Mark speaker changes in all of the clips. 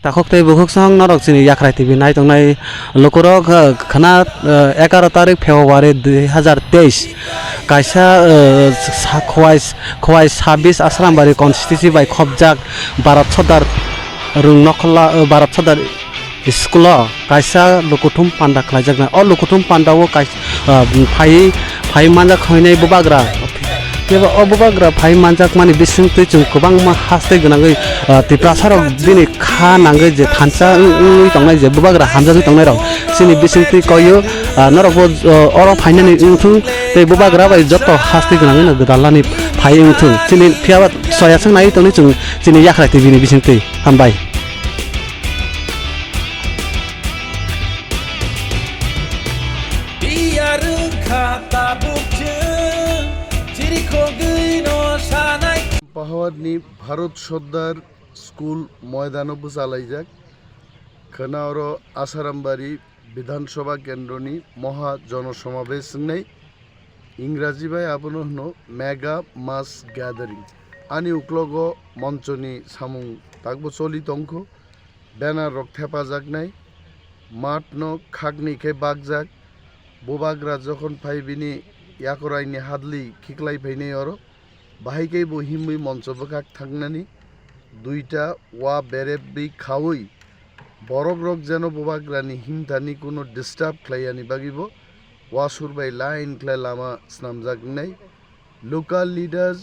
Speaker 1: Takhoktai bwkhaktwi norok chini Yakhwrai TV naitongnai lokorok khwna 11 tarik February 2023 kaisa khwai 26 Asharambari constituency bai khobjak Bharat Sardar rungnokhla Bharat Sardar school kaisa lokuthum panda khlaijakna o lokuthum pandao kaisa phai manjak khoinai bubagra Keba obubagra phai manjak mani bisingtwi chung kwbangma hastei gwnangwi twiprasarok bini kha nangwi je thansa tongnai je bubagra hamjagwi tongnai rok sini bisingtwi koyo norokbo oro phainani ungthung tei bubagra bai joto hastei gwnangwi no gdalani phai ungthung sini phiaba soyasang nai tongni chung sini Yakhwrai TV ni bisingtwi hambai
Speaker 2: পাহাড়নি Bharat Sardar school ময়দানব চালাইজাক খনা আরো আশারামবাড়ি বিধানসভা কেন্দ্রনি মহা জনসমাবেশ নাই ইংরাজি by আপন হনো মেগা মাস গ্যাদারিং আনি উকলগ মঞ্চনি সামুং তাকবো চলিত অঙ্ক ব্যানার রক থেপাজাক নাই মাঠ ন খাগনি খে বাগজাক বোবাগ্রা যখন ফাইবিনি ইয়াকরাইনি হাদলি খিকলাই ফাইনাই আরো বাহাইকেই বহিমই মঞ্চবকাক থাকনানি দুইটা ওয়া বেরেবি খাওই বরক রক যেন বোবাগ্রানি হিমতানি কোনো ডিস্টার্ব খাইয়ানি বাগিব ওয়া সুরবাই লাইন খাই লামা স্নামজাক নাই লোকাল লিডার্স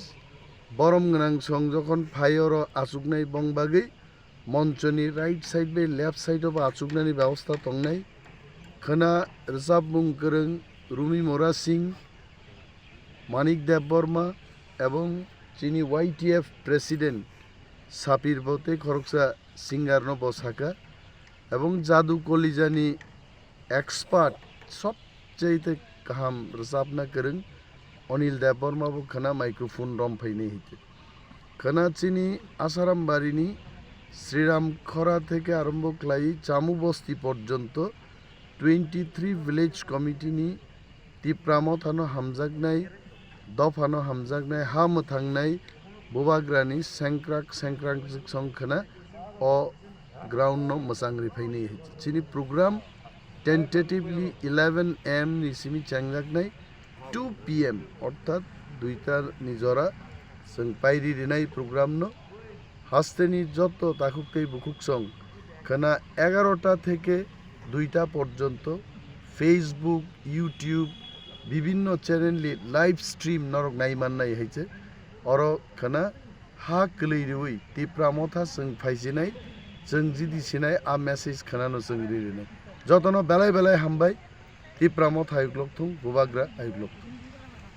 Speaker 2: বরম গনাং সং যখন ফাইয়র আচুকনাই বংবাগৈ মঞ্চনি রাইট সাইড বাই লেফট সাইড বা আচুকনানি ব্যবস্থা তংনাই খনা রসাবমুং করং রুমি মোরা সিং মানিক দেব বর্মা এবং চিনি YTF প্রেসিডেন্ট সাপির বতে খরকসা সিঙ্গার ন বসাকা এবং জাদু কলিজানি এক্সপার্ট সবচেয়ে কাহাম রসাবনা করং অনিল দেব বর্মাবো খানা মাইক্রোফোন রম ফাইনে হিতে খানা চিনি আশারামবাড়িনি শ্রীরাম খরা থেকে আরম্ভ ক্লাই চামু বস্তি পর্যন্ত 23 ভিলেজ কমিটিনি টিপ্রা মথানো হামজাগনাই দফানো হামজাগনাই হাম থাংনাই বুবাগ্রানি সেংক্রাং সংখনা অ গ্রাউন্ড ন মসাং রিফাইনাই চিনি program tentatively 11 AM ni simi changjaknai 2 PM অর্থাৎ দুইটার নিজরা সং পাইরি রিনাই প্রোগ্রাম ন হাস্তেনি যত তাকুকই বুকুকসং খানা 11টা থেকে 2টা পর্যন্ত ফেসবুক ইউটিউব বিভিন্ন চ্যানেলে লাইভ স্ট্রিম নরক নাইমান নাই হয়েছে অর খানা হা কলैरुই টিপ্রা মথা সং ফাইছিনাই जों जिदि सिनाय आ मेसेज खानानो जों रिरिनाय जतनो बेलाय बेलाय हामबाय टिप्रा मथा आयुग्लक थुं बुबाग्रा आयुग्लक